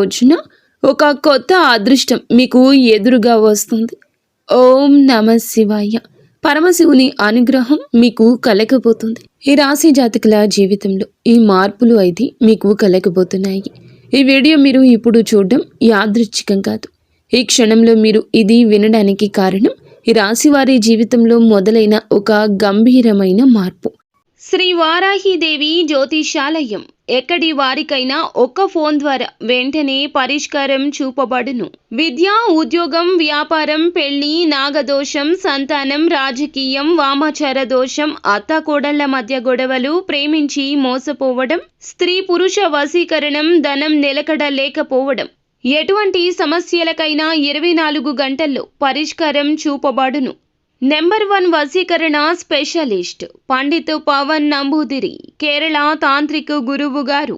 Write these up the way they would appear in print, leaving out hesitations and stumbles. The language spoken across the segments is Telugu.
రోజున ఒక కొత్త అదృష్టం మీకు ఎదురుగా వస్తుంది. ఓం నమ శివాయ. పరమశివుని అనుగ్రహం మీకు కలగబోతుంది. ఈ రాశి జాతకుల జీవితంలో ఈ మార్పులు అయితే మీకు కలగబోతున్నాయి. ఈ వీడియో మీరు ఇప్పుడు చూడడం యాదృచ్ఛికం కాదు. ఈ క్షణంలో మీరు ఇది వినడానికి కారణం ఈ రాశి వారి జీవితంలో మొదలైన ఒక గంభీరమైన మార్పు. శ్రీ వారాహిదేవి జ్యోతిషాలయం. ఎక్కడి వారికైనా ఒక్క ఫోన్ ద్వారా వెంటనే పరిష్కారం చూపబడును. విద్య, ఉద్యోగం, వ్యాపారం, పెళ్లి, నాగదోషం, సంతానం, రాజకీయం, వామాచార దోషం, అత్తాకోడళ్ల మధ్య గొడవలు, ప్రేమించి మోసపోవడం, స్త్రీ పురుష వశీకరణం, ధనం నిలకడ లేకపోవడం, ఎటువంటి సమస్యలకైనా 24 గంటల్లో పరిష్కారం చూపబడును. నెంబర్ 1 వశీకరణ స్పెషలిస్ట్ పండిత్ పవన్ నంబూదిరి, కేరళ తాంత్రిక గురువు గారు.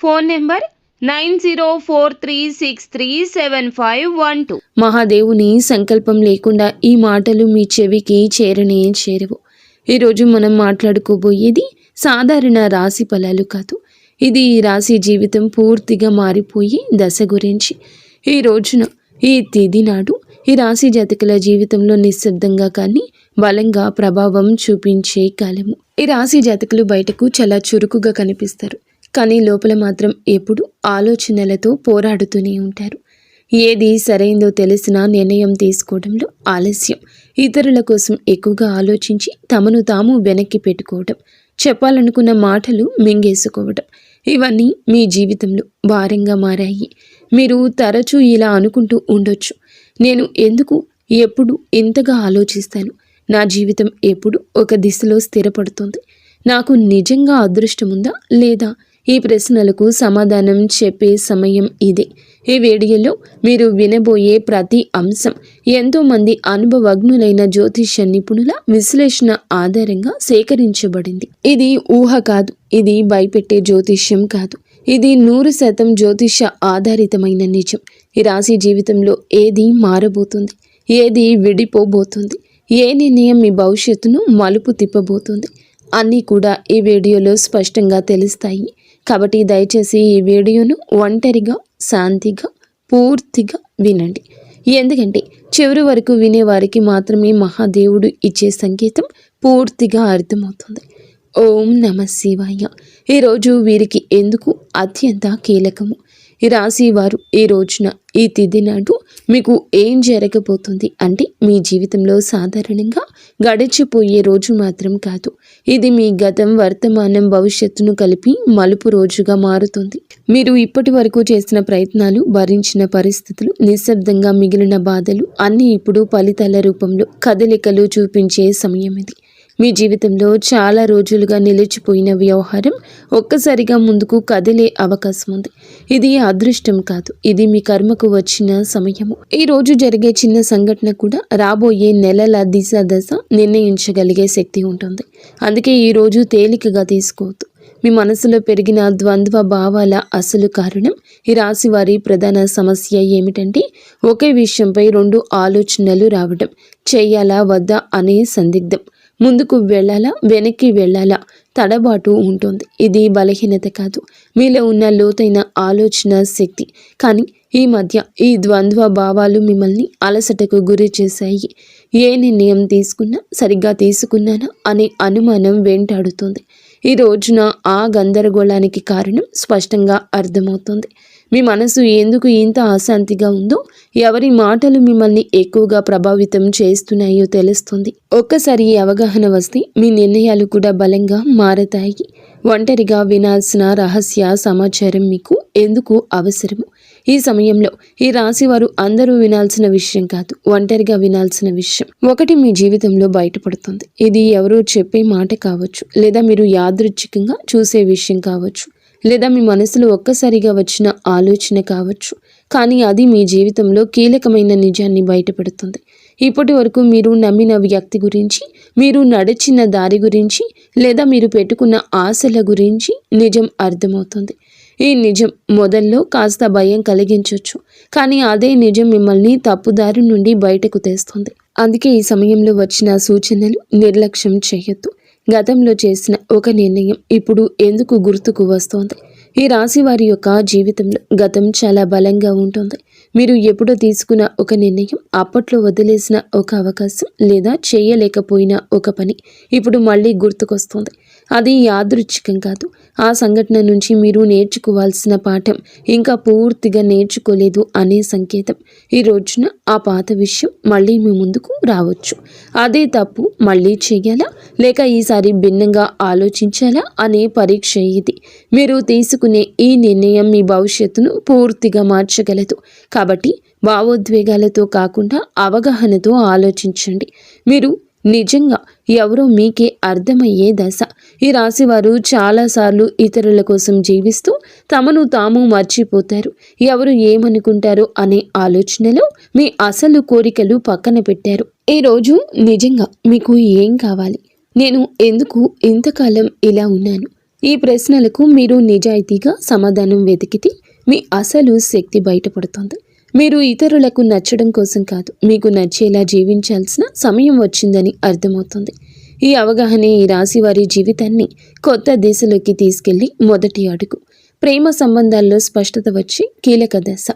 Phone number 9043637512. మహాదేవుని సంకల్పం లేకుండా ఈ మాటలు మీ చెవికి చేరనే చేరవు. ఈరోజు మనం మాట్లాడుకోబోయేది సాధారణ రాశి ఫలాలు కాదు. ఇది ఈ రాశి జీవితం పూర్తిగా మారిపోయి దశ గురించి. ఈ రోజున ఈ తిథి నాడు ఈ రాశి జాతకుల జీవితంలో నిశ్శబ్దంగా కానీ బలంగా ప్రభావం చూపించే కాలము. ఈ రాశి జాతకులు బయటకు చాలా చురుకుగా కనిపిస్తారు, కానీ లోపల మాత్రం ఎప్పుడు ఆలోచనలతో పోరాడుతూనే ఉంటారు. ఏది సరైందో తెలిసినా నిర్ణయం తీసుకోవడంలో ఆలస్యం, ఇతరుల కోసం ఎక్కువగా ఆలోచించి తమను తాము వెనక్కి పెట్టుకోవడం, చెప్పాలనుకున్న మాటలు మింగేసుకోవడం, ఇవన్నీ మీ జీవితంలో భారంగా మారాయి. మీరు తరచూ ఇలా అనుకుంటూ ఉండొచ్చు, నేను ఎందుకు ఎప్పుడు ఇంతగా ఆలోచిస్తాను, నా జీవితం ఎప్పుడు ఒక దిశలో స్థిరపడుతుంది, నాకు నిజంగా అదృష్టం ఉందా లేదా? ఈ ప్రశ్నలకు సమాధానం చెప్పే సమయం ఇదే. ఈ వీడియోలో మీరు వినబోయే ప్రతి అంశం ఎంతోమంది అనుభవజ్ఞులైన జ్యోతిష నిపుణుల విశ్లేషణ ఆధారంగా సేకరించబడింది. ఇది ఊహ కాదు, ఇది భయపెట్టే జ్యోతిష్యం కాదు, ఇది 100% జ్యోతిష ఆధారితమైన నిజం. ఈ రాశి జీవితంలో ఏది మారబోతుంది, ఏది విడిపోబోతుంది, ఏ నిర్ణయం మీ భవిష్యత్తును మలుపు తిప్పబోతుంది అన్నీ కూడా ఈ వీడియోలో స్పష్టంగా తెలుస్తాయి. కాబట్టి దయచేసి ఈ వీడియోను ఒంటరిగా శాంతిగా పూర్తిగా వినండి. ఎందుకంటే చివరి వరకు వినేవారికి మాత్రమే మహాదేవుడు ఇచ్చే సంకేతం పూర్తిగా అర్థమవుతుంది. ఓం నమ శివాయ. ఈరోజు వీరికి ఎందుకు అత్యంత కీలకము. ఈ రాశి వారు ఈ రోజున ఈ తిథి నాడు మీకు ఏం జరగబోతుంది అంటే మీ జీవితంలో సాధారణంగా గడిచిపోయే రోజు మాత్రం కాదు, ఇది మీ గతం, వర్తమానం, భవిష్యత్తును కలిపి మలుపు రోజుగా మారుతుంది. మీరు ఇప్పటి వరకు చేసిన ప్రయత్నాలు, భరించిన పరిస్థితులు, నిశ్శబ్దంగా మిగిలిన బాధలు అన్నీ ఇప్పుడు ఫలితాల రూపంలో కదలికలు చూపించే సమయం ఇది. మీ జీవితంలో చాలా రోజులుగా నిలిచిపోయిన వ్యవహారం ఒక్కసారిగా ముందుకు కదిలే అవకాశం ఉంది. ఇది అదృష్టం కాదు, ఇది మీ కర్మకు వచ్చిన సమయము. ఈ రోజు జరిగే చిన్న సంఘటన కూడా రాబోయే నెలల దిశ దశ నిర్ణయించగలిగే శక్తి ఉంటుంది. అందుకే ఈ రోజు తేలికగా తీసుకోవద్దు. మీ మనసులో పెరిగిన ద్వంద్వ భావాల అసలు కారణం ఈ రాశి వారి ప్రధాన సమస్య ఏమిటంటే ఒకే విషయంపై 2 ఆలోచనలు రావడం, చేయాలా వద్దా అనే సందిగ్ధం, ముందుకు వెళ్ళాలా వెనక్కి వెళ్ళాలా తడబాటు ఉంటుంది. ఇది బలహీనత కాదు, మీలో ఉన్న లోతైన ఆలోచన శక్తి. కానీ ఈ మధ్య ఈ ద్వంద్వ భావాలు మిమ్మల్ని అలసటకు గురి చేశాయి. ఏ నిర్ణయం తీసుకున్నా సరిగ్గా తీసుకున్నానా అనే అనుమానం వెంటాడుతుంది. ఈ రోజున ఆ గందరగోళానికి కారణం స్పష్టంగా అర్థమవుతుంది. మీ మనసు ఎందుకు ఇంత అశాంతిగా ఉందో, ఎవరి మాటలు మిమ్మల్ని ఎక్కువగా ప్రభావితం చేస్తున్నాయో తెలుస్తుంది. ఒక్కసారి ఈ అవగాహన వస్తే మీ నిర్ణయాలు కూడా బలంగా మారతాయి. ఒంటరిగా వినాల్సిన రహస్య సమాచారం మీకు ఎందుకు అవసరము. ఈ సమయంలో ఈ రాశి వారు అందరూ వినాల్సిన విషయం కాదు, ఒంటరిగా వినాల్సిన విషయం ఒకటి మీ జీవితంలో బయటపడుతుంది. ఇది ఎవరో చెప్పే మాట కావచ్చు, లేదా మీరు యాదృచ్ఛికంగా చూసే విషయం కావచ్చు, లేదా మీ మనసులో ఒక్కసారిగా వచ్చిన ఆలోచన కావచ్చు. కానీ అది మీ జీవితంలో కీలకమైన నిజాన్ని బయటపెడుతుంది. ఇప్పటి వరకు మీరు నమ్మిన వ్యక్తి గురించి, మీరు నడిచిన దారి గురించి, లేదా మీరు పెట్టుకున్న ఆశల గురించి నిజం అర్థమవుతుంది. ఈ నిజం మొదల్లో కాస్త భయం కలిగించవచ్చు, కానీ అదే నిజం మిమ్మల్ని తప్పుదారి నుండి బయటకు తెస్తుంది. అందుకే ఈ సమయంలో వచ్చిన సూచనలు నిర్లక్ష్యం చేయొద్దు. గతంలో చేసిన ఒక నిర్ణయం ఇప్పుడు ఎందుకు గుర్తుకు వస్తోంది, ఈ రాశి వారి యొక్క జీవితంలో గతం చాలా బలంగా ఉంటుంది. మీరు ఎప్పుడో తీసుకున్న ఒక నిర్ణయం, అప్పట్లో వదిలేసిన ఒక అవకాశం లేదా చేయలేకపోయిన ఒక పని ఇప్పుడు మళ్ళీ గుర్తుకొస్తుంది. అది యాదృచ్ఛికం కాదు. ఆ సంఘటన నుంచి మీరు నేర్చుకోవాల్సిన పాఠం ఇంకా పూర్తిగా నేర్చుకోలేదు అనే సంకేతం. ఈ రోజున ఆ పాత విషయం మళ్ళీ మీ ముందుకు రావచ్చు. అదే తప్పు మళ్ళీ చేయాలా లేక ఈసారి భిన్నంగా ఆలోచించాలా అనే పరీక్ష ఇది. మీరు తీసుకునే ఈ నిర్ణయం మీ భవిష్యత్తును పూర్తిగా మార్చగలదు. కాబట్టి భావోద్వేగాలతో కాకుండా అవగాహనతో ఆలోచించండి. మీరు నిజంగా ఎవరో మీకే అర్థమయ్యే దశ. ఈ రాశివారు చాలాసార్లు ఇతరుల కోసం జీవిస్తూ తమను తాము మర్చిపోతారు. ఎవరు ఏమనుకుంటారో అనే ఆలోచనలో మీ అసలు కోరికలు పక్కన పెట్టారు. ఈరోజు నిజంగా మీకు ఏం కావాలి? నేను ఎందుకు ఇంతకాలం ఇలా ఉన్నాను? ఈ ప్రశ్నలకు మీరు నిజాయితీగా సమాధానం వెతికితే మీ అసలు శక్తి బయటపడుతుంది. మీరు ఇతరులకు నచ్చడం కోసం కాదు, మీకు నచ్చేలా జీవించాల్సిన సమయం వచ్చిందని అర్థమవుతుంది. ఈ అవగాహనే ఈ రాశి వారి జీవితాన్ని కొత్త దిశలోకి తీసుకెళ్లి మొదటి అడుగు. ప్రేమ సంబంధాల్లో స్పష్టత వచ్చి కీలక దశ.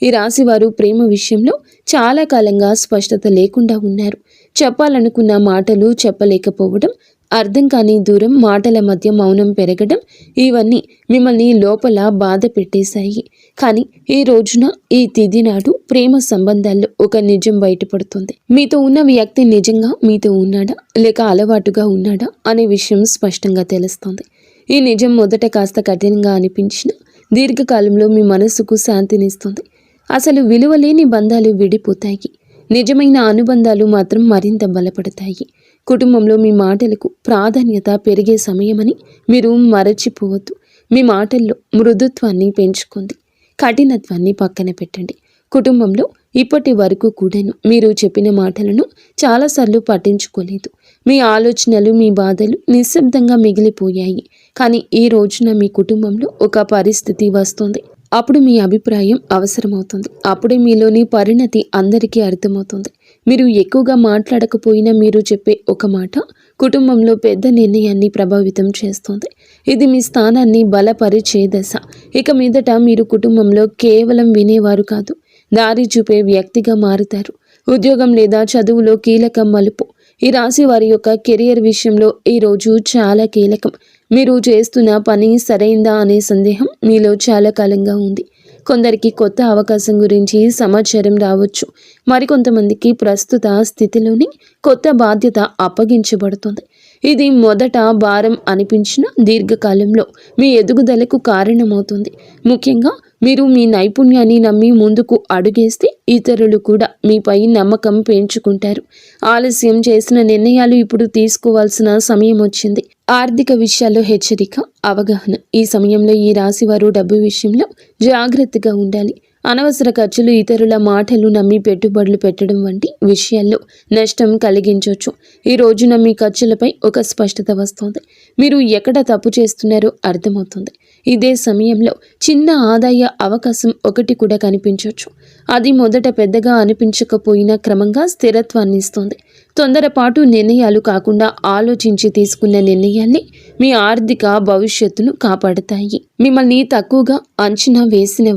ఈ రాశివారు ప్రేమ విషయంలో చాలా కాలంగా స్పష్టత లేకుండా ఉన్నారు. చెప్పాలనుకున్న మాటలు చెప్పలేకపోవడం, అర్థం కాని దూరం, మాటల మధ్య మౌనం పెరగడం, ఇవన్నీ మిమ్మల్ని లోపల బాధ పెట్టేశాయి. కానీ ఈ రోజున, ఈ తిథి నాడు ప్రేమ సంబంధాల్లో ఒక నిజం బయటపడుతుంది. మీతో ఉన్న వ్యక్తి నిజంగా మీతో ఉన్నాడా లేక అలవాటుగా ఉన్నాడా అనే విషయం స్పష్టంగా తెలుస్తుంది. ఈ నిజం మొదట కాస్త కఠినంగా అనిపించిన దీర్ఘకాలంలో మీ మనస్సుకు శాంతినిస్తుంది. అసలు విలువలేని బంధాలు విడిపోతాయి. నిజమైన అనుబంధాలు మాత్రం మరింత బలపడతాయి. కుటుంబంలో మీ మాటలకు ప్రాధాన్యత పెరిగే సమయమని మీరు మరచిపోవద్దు. మీ మాటల్లో మృదుత్వాన్ని పెంచుకోండి, కఠినత్వాన్ని పక్కన పెట్టండి. కుటుంబంలో ఇప్పటి వరకు కూడాను మీరు చెప్పిన మాటలను చాలాసార్లు పట్టించుకోలేదు. మీ ఆలోచనలు, మీ బాధలు నిశ్శబ్దంగా మిగిలిపోయాయి. కానీ ఈ రోజున మీ కుటుంబంలో ఒక పరిస్థితి వస్తుంది. అప్పుడు మీ అభిప్రాయం అవసరమవుతుంది. అప్పుడే మీలోని పరిణతి అందరికీ అర్థమవుతుంది. మీరు ఎక్కువగా మాట్లాడకపోయినా మీరు చెప్పే ఒక మాట కుటుంబంలో పెద్ద నిర్ణయాన్ని ప్రభావితం చేస్తుంది. ఇది మీ స్థానాన్ని బలపరిచే దశ. ఇక మీదట మీరు కుటుంబంలో కేవలం వినేవారు కాదు, దారి చూపే వ్యక్తిగా మారుతారు. ఉద్యోగం లేదా చదువులో కీలక మలుపు. ఈ రాశి వారి యొక్క కెరియర్ విషయంలో ఈరోజు చాలా కీలకం. మీరు చేస్తున్న పని సరైందా అనే సందేహం మీలో చాలా కాలంగా ఉంది. కొందరికి కొత్త అవకాశం గురించి సమాచారం రావచ్చు. మరికొంతమందికి ప్రస్తుత స్థితిలోని కొత్త బాధ్యత అప్పగించబడుతుంది. ఇది మొదట భారం అనిపించిన దీర్ఘకాలంలో మీ ఎదుగుదలకు కారణమవుతుంది. ముఖ్యంగా మీరు మీ నైపుణ్యాన్ని నమ్మి ముందుకు అడుగేస్తే ఇతరులు కూడా మీపై నమ్మకం పెంచుకుంటారు. ఆలస్యం చేసిన నిర్ణయాలు ఇప్పుడు తీసుకోవాల్సిన సమయం వచ్చింది. ఆర్థిక విషయాల్లో హెచ్చరిక, అవగాహన. ఈ సమయంలో ఈ రాశివారు డబ్బు విషయంలో జాగ్రత్తగా ఉండాలి. అనవసర ఖర్చులు, ఇతరుల మాటలు నమ్మి పెట్టుబడులు పెట్టడం వంటి విషయాల్లో నష్టం కలిగించవచ్చు. ఈ రోజున మీ ఖర్చులపై ఒక స్పష్టత వస్తుంది. మీరు ఎక్కడ తప్పు చేస్తున్నారో అర్థమవుతుంది. ఇదే సమయంలో చిన్న ఆదాయ అవకాశం ఒకటి కూడా కనిపించవచ్చు. అది మొదట పెద్దగా అనిపించకపోయినా క్రమంగా స్థిరత్వాన్ని ఇస్తుంది. తొందరపాటు నిర్ణయాలు కాకుండా ఆలోచించి తీసుకున్న నిర్ణయాల్ని మీ ఆర్థిక భవిష్యత్తును కాపాడతాయి. మిమ్మల్ని తక్కువగా అంచనా వేసిన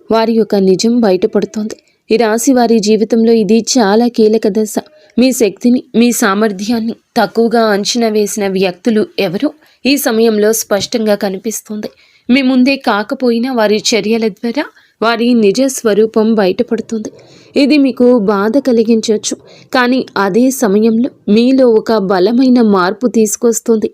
వారి యొక్క నిజం బయటపడుతోంది. ఈ రాశి వారి జీవితంలో ఇది చాలా కీలక దశ. మీ శక్తిని, మీ సామర్థ్యాన్ని తక్కువగా అంచనా వేసిన వ్యక్తులు ఎవరో ఈ సమయంలో స్పష్టంగా కనిపిస్తుంది. మీ ముందే కాకపోయినా వారి చర్యల ద్వారా వారి నిజ స్వరూపం బయటపడుతుంది. ఇది మీకు బాధ కలిగించవచ్చు, కానీ అదే సమయంలో మీలో ఒక బలమైన మార్పు తీసుకొస్తుంది.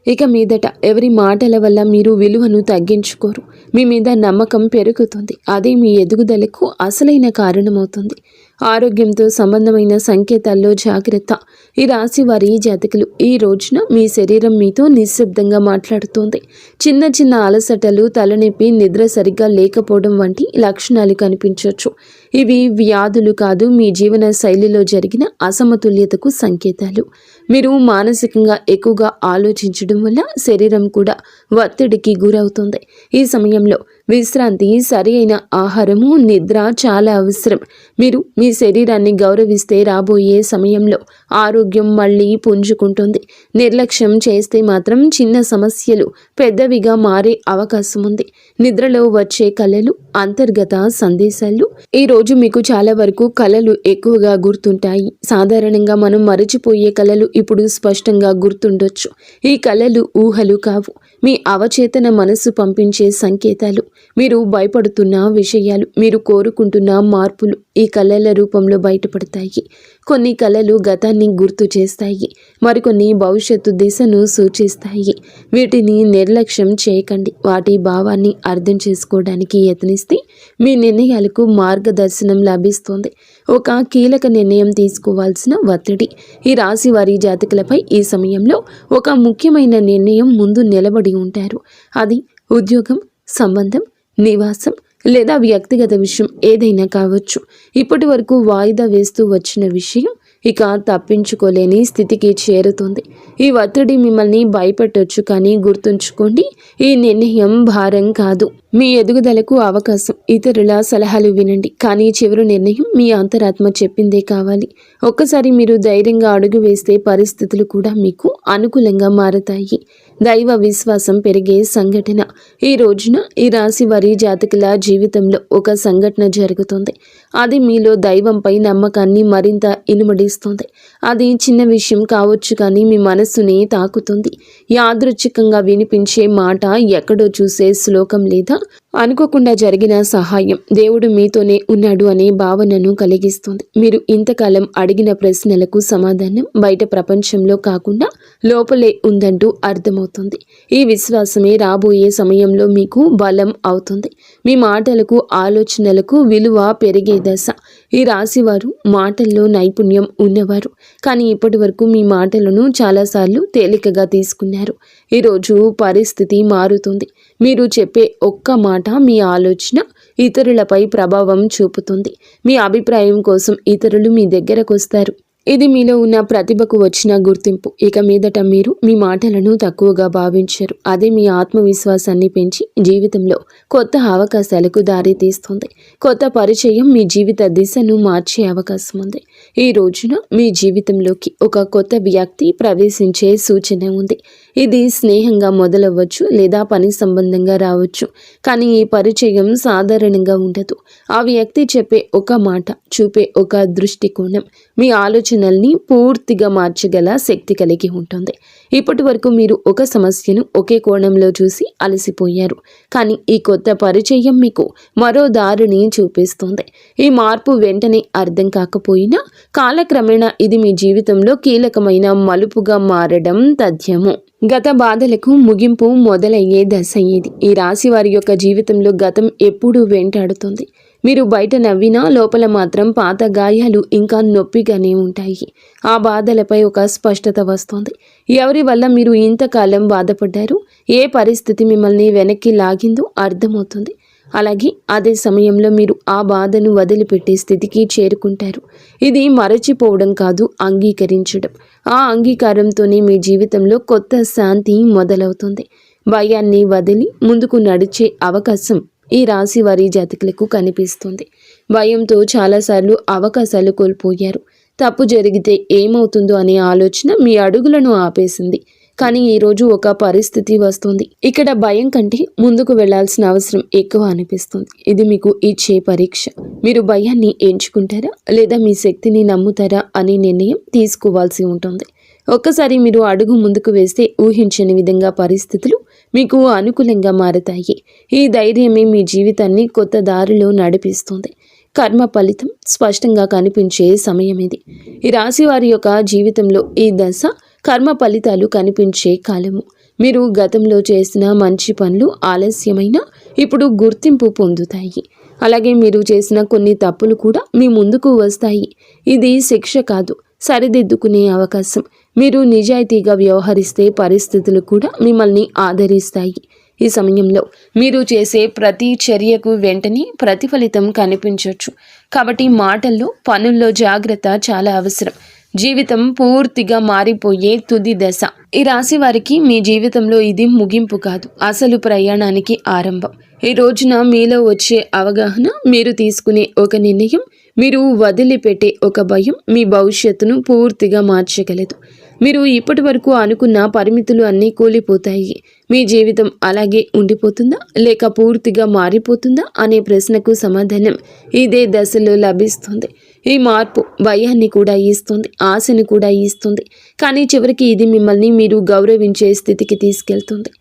ఇక మీదట ఎవరి మాటల వల్ల మీరు విలువను తగ్గించుకోరు. మీ మీద నమ్మకం పెరుగుతుంది. అదే మీ ఎదుగుదలకు అసలైన కారణమవుతుంది. ఆరోగ్యంతో సంబంధమైన సంకేతాల్లో జాగ్రత్త. ఈ రాశి వారి జాతకులు ఈ రోజున మీ శరీరం మీతో నిశ్శబ్దంగా మాట్లాడుతోంది. చిన్న చిన్న అలసటలు, తలనొప్పి, నిద్ర సరిగ్గా లేకపోవడం వంటి లక్షణాలు కనిపించవచ్చు. ఇవి వ్యాధులు కాదు, మీ జీవన శైలిలో జరిగిన అసమతుల్యతకు సంకేతాలు. మీరు మానసికంగా ఎక్కువగా ఆలోచించడం వల్ల శరీరం కూడా ఒత్తిడికి గురవుతుంది. ఈ సమయంలో విశ్రాంతి, సరి అయిన ఆహారము, నిద్ర చాలా అవసరం. మీరు మీ శరీరాన్ని గౌరవిస్తే రాబోయే సమయంలో ఆరోగ్యం మళ్ళీ పుంజుకుంటుంది. నిర్లక్ష్యం చేస్తే మాత్రం చిన్న సమస్యలు పెద్దవిగా మారే అవకాశం ఉంది. నిద్రలో వచ్చే కలలు అంతర్గత సందేశాలు. ఈ రోజు మీకు చాలా వరకు కలలు ఎక్కువగా గుర్తుంటాయి. సాధారణంగా మనం మరచిపోయే కలలు ఇప్పుడు స్పష్టంగా గుర్తుండొచ్చు. ఈ కలలు ఊహలు కావు, మీ అవచేతన మనస్సు పంపించే సంకేతాలు. మీరు భయపడుతున్న విషయాలు, మీరు కోరుకుంటున్న మార్పులు ఈ కలల రూపంలో బయటపడతాయి. కొన్ని కలలు గతాన్ని గుర్తు చేస్తాయి, మరికొన్ని భవిష్యత్తు దిశను సూచిస్తాయి. వీటిని నిర్లక్ష్యం చేయకండి. వాటి భావాన్ని అర్థం చేసుకోవడానికి యత్నిస్తే మీ నిర్ణయాలకు మార్గదర్శనం లభిస్తుంది. ఒక కీలక నిర్ణయం తీసుకోవాల్సిన ఒత్తిడి. ఈ రాశి వారి జాతకులపై ఈ సమయంలో ఒక ముఖ్యమైన నిర్ణయం ముందు నిలబడి ఉంటారు. అది ఉద్యోగం, సంబంధం, నివాసం లేదా వ్యక్తిగత విషయం ఏదైనా కావచ్చు. ఇప్పటి వరకు వాయిదా వేస్తూ వచ్చిన విషయం ఇక తప్పించుకోలేని స్థితికి చేరుతుంది. ఈ ఒత్తిడి మిమ్మల్ని భయపెట్టొచ్చు, కానీ గుర్తుంచుకోండి, ఈ నిర్ణయం భారం కాదు, మీ ఎదుగుదలకు అవకాశం. ఇతరుల సలహాలు వినండి, కానీ చివరి నిర్ణయం మీ అంతరాత్మ చెప్పిందే కావాలి. ఒక్కసారి మీరు ధైర్యంగా అడుగు వేస్తే పరిస్థితులు కూడా మీకు అనుకూలంగా మారతాయి. దైవ విశ్వాసం పెరిగే సంఘటన. ఈ రోజున ఈ రాశి వారి జాతకుల జీవితంలో ఒక సంఘటన జరుగుతుంది. అది మీలో దైవంపై నమ్మకాన్ని మరింత ఇనుమడిస్తుంది. అది చిన్న విషయం కావచ్చు, కానీ మీ మనస్సుని తాకుతుంది. యాదృచ్ఛికంగా వినిపించే మాట, ఎక్కడో చూసే శ్లోకం లేదా అనుకోకుండా జరిగిన సహాయం దేవుడు మీతోనే ఉన్నాడు అనే భావనను కలిగిస్తుంది. మీరు ఇంతకాలం అడిగిన ప్రశ్నలకు సమాధానం బయట ప్రపంచంలో కాకుండా లోపలే ఉందంటూ అర్థమవుతుంది. ఈ విశ్వాసమే రాబోయే సమయంలో మీకు బలం అవుతుంది. మీ మాటలకు, ఆలోచనలకు విలువ పెరిగే దశ. ఈ రాశివారు మాటల్లో నైపుణ్యం ఉన్నవారు, కానీ ఇప్పటి వరకు మీ మాటలను చాలాసార్లు తేలికగా తీసుకున్నారు. ఈరోజు పరిస్థితి మారుతుంది. మీరు చెప్పే ఒక్క మాట, మీ ఆలోచన ఇతరులపై ప్రభావం చూపుతుంది. మీ అభిప్రాయం కోసం ఇతరులు మీ దగ్గరకు వస్తారు. ఇది మీలో ఉన్న ప్రతిభకు వచ్చిన గుర్తింపు. ఇక మీదట మీరు మీ మాటలను తక్కువగా భావించరు. అదే మీ ఆత్మవిశ్వాసాన్ని పెంచి జీవితంలో కొత్త అవకాశాలకు దారి తీస్తుంది. కొత్త పరిచయం మీ జీవిత దిశను మార్చే అవకాశం ఉంది. ఈ రోజున మీ జీవితంలోకి ఒక కొత్త వ్యక్తి ప్రవేశించే సూచన ఉంది. ఇది స్నేహంగా మొదలవ్వచ్చు లేదా పని సంబంధంగా రావచ్చు, కానీ ఈ పరిచయం సాధారణంగా ఉండదు. ఆ వ్యక్తి చెప్పే ఒక మాట, చూపే ఒక దృష్టికోణం మీ ఆలోచనల్ని పూర్తిగా మార్చగల శక్తి కలిగి ఉంటుంది. ఇప్పటి వరకు మీరు ఒక సమస్యను ఒకే కోణంలో చూసి అలసిపోయారు, కానీ ఈ కొత్త పరిచయం మీకు మరో దారిని చూపిస్తుంది. ఈ మార్పు వెంటనే అర్థం కాకపోయినా కాలక్రమేణా ఇది మీ జీవితంలో కీలకమైన మలుపుగా మారడం తథ్యము. గత బాధలకు ముగింపు మొదలయ్యే దశ ఇది. ఈ రాశి వారి యొక్క జీవితంలో గతం ఎప్పుడూ వెంటాడుతుంది. మీరు బయట నవ్వినా లోపల మాత్రం పాత గాయాలు ఇంకా నొప్పిగానే ఉంటాయి. ఆ బాధలపై ఒక స్పష్టత వస్తుంది. ఎవరి వల్ల మీరు ఇంతకాలం బాధపడ్డారు, ఏ పరిస్థితి మిమ్మల్ని వెనక్కి లాగిందో అర్థమవుతుంది. అలాగే అదే సమయంలో మీరు ఆ బాధను వదిలిపెట్టే స్థితికి చేరుకుంటారు. ఇది మరచిపోవడం కాదు, అంగీకరించడం. ఆ అంగీకారంతోనే మీ జీవితంలో కొత్త శాంతి మొదలవుతుంది. భయాన్ని వదిలి ముందుకు నడిచే అవకాశం ఈ రాశి వారి జాతకులకు కనిపిస్తుంది. భయంతో చాలాసార్లు అవకాశాలు కోల్పోయారు. తప్పు జరిగితే ఏమవుతుందో అనే ఆలోచన మీ అడుగులను ఆపేసింది. కానీ ఈరోజు ఒక పరిస్థితి వస్తుంది. ఇక్కడ భయం కంటే ముందుకు వెళ్లాల్సిన అవసరం ఎక్కువ అనిపిస్తుంది. ఇది మీకు ఇచ్చే పరీక్ష. మీరు భయాన్ని ఎంచుకుంటారా లేదా మీ శక్తిని నమ్ముతారా అనే నిర్ణయం తీసుకోవాల్సి ఉంటుంది. ఒక్కసారి మీరు అడుగు ముందుకు వేస్తే ఊహించని విధంగా పరిస్థితులు మీకు అనుకూలంగా మారతాయి. ఈ ధైర్యమే మీ జీవితాన్ని కొత్త దారిలో నడిపిస్తుంది. కర్మ ఫలితం స్పష్టంగా కనిపించే సమయం ఇది. ఈ రాశి వారి యొక్క జీవితంలో ఈ దశ కర్మ ఫలితాలు కనిపించే కాలము. మీరు గతంలో చేసిన మంచి పనులు ఆలస్యమైన ఇప్పుడు గుర్తింపు పొందుతాయి. అలాగే మీరు చేసిన కొన్ని తప్పులు కూడా మీ ముందుకు వస్తాయి. ఇది శిక్ష కాదు, సరిదిద్దుకునే అవకాశం. మీరు నిజాయితీగా వ్యవహరిస్తే పరిస్థితులు కూడా మిమ్మల్ని ఆదరిస్తాయి. ఈ సమయంలో మీరు చేసే ప్రతి చర్యకు వెంటనే ప్రతిఫలితం కనిపించవచ్చు. కాబట్టి మాటల్లో, పనుల్లో జాగ్రత్త చాలా అవసరం. జీవితం పూర్తిగా మారిపోయే తుది దశ. ఈ రాశి వారికి మీ జీవితంలో ఇది ముగింపు కాదు, అసలు ప్రయాణానికి ఆరంభం. ఈ రోజున మీలో వచ్చే అవగాహన, మీరు తీసుకునే ఒక నిర్ణయం, మీరు వదిలిపెట్టే ఒక భయం మీ భవిష్యత్తును పూర్తిగా మార్చగలదు. మీరు ఇప్పటి వరకు అనుకున్న పరిమితులు అన్నీ కూలిపోతాయి. మీ జీవితం అలాగే ఉండిపోతుందా లేక పూర్తిగా మారిపోతుందా అనే ప్రశ్నకు సమాధానం ఇదే దశలో లభిస్తుంది. ఈ మార్పు భయాన్ని కూడా ఇస్తుంది, ఆశను కూడా ఇస్తుంది. కానీ చివరికి ఇది మిమ్మల్ని మీరు గౌరవించే స్థితికి తీసుకెళ్తుంది.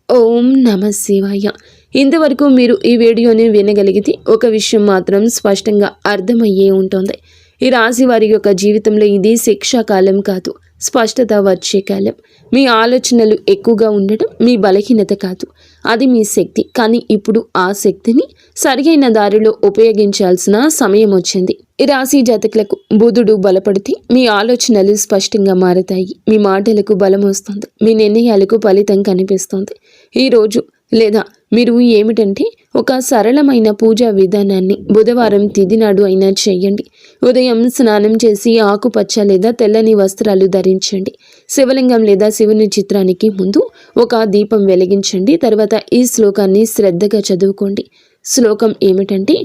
ఓం నమః శివాయ. ఇంతవరకు మీరు ఈ వీడియోని వినగలిగితే ఒక విషయం మాత్రం స్పష్టంగా అర్థమయ్యే ఉంటుంది. ఈ రాశి వారి యొక్క జీవితంలో ఇది శిక్షాకాలం కాదు, స్పష్టత వచ్చే కాలం. మీ ఆలోచనలు ఎక్కువగా ఉండడం మీ బలహీనత కాదు, అది మీ శక్తి. కానీ ఇప్పుడు ఆ శక్తిని సరియైన దారిలో ఉపయోగించాల్సిన సమయం వచ్చింది. ఈ రాశి జాతకులకు బుధుడు బలపడితే మీ ఆలోచనలు స్పష్టంగా మారతాయి, మీ మాటలకు బలం వస్తుంది, మీ నిర్ణయాలకు ఫలితం కనిపిస్తుంది. ఈరోజు లేదా మీరు ఏమిటంటే ఒక సరళమైన పూజా విధానాన్ని బుధవారం తిథి నాడు అయినా చేయండి. ఉదయం స్నానం చేసి ఆకుపచ్చ లేదా తెల్లని వస్త్రాలు ధరించండి. శివలింగం లేదా శివుని చిత్రానికి ముందు ఒక దీపం వెలిగించండి. తర్వాత ఈ శ్లోకాన్ని శ్రద్ధగా చదువుకోండి. శ్లోకం ఏమిటంటే,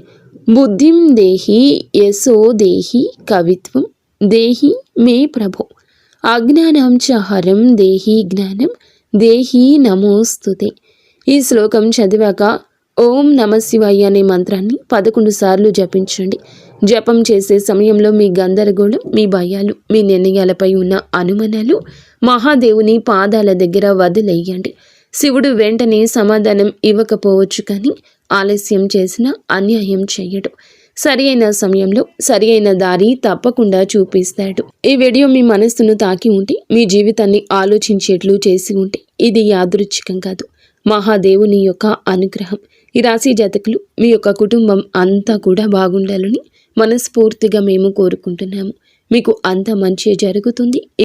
బుద్ధిం దేహి యశో దేహి కవిత్వం దేహి మే ప్రభో అజ్ఞానం చ హరం దేహి జ్ఞానం దేహి నమోస్తుతే. ఈ శ్లోకం చదివాక ఓం నమః శివాయ అనే మంత్రాన్ని 11 సార్లు జపించండి. జపం చేసే సమయంలో మీ గందరగోళం, మీ భయాలు, మీ నిర్ణయాలపై ఉన్న అనుమానాలు మహాదేవుని పాదాల దగ్గర వదిలేయండి. శివుడు వెంటనే సమాధానం ఇవ్వకపోవచ్చు, కానీ ఆలస్యం చేసినా అన్యాయం చేయడు. సరి అయిన సమయంలో సరి అయిన దారి తప్పకుండా చూపిస్తాడు. ఈ వీడియో మీ మనస్సును తాకి ఉంటే, మీ జీవితాన్ని ఆలోచించేట్లు చేసి ఉంటే, ఇది యాదృచ్ఛికం కాదు, మహాదేవుని యొక్క అనుగ్రహం. ఈ రాశి జాతకులు మీ యొక్క కుటుంబం అంతా కూడా బాగుండాలని మనస్ఫూర్తిగా మేము కోరుకుంటున్నాము. మీకు అంత మంచి జరుగుతుంది.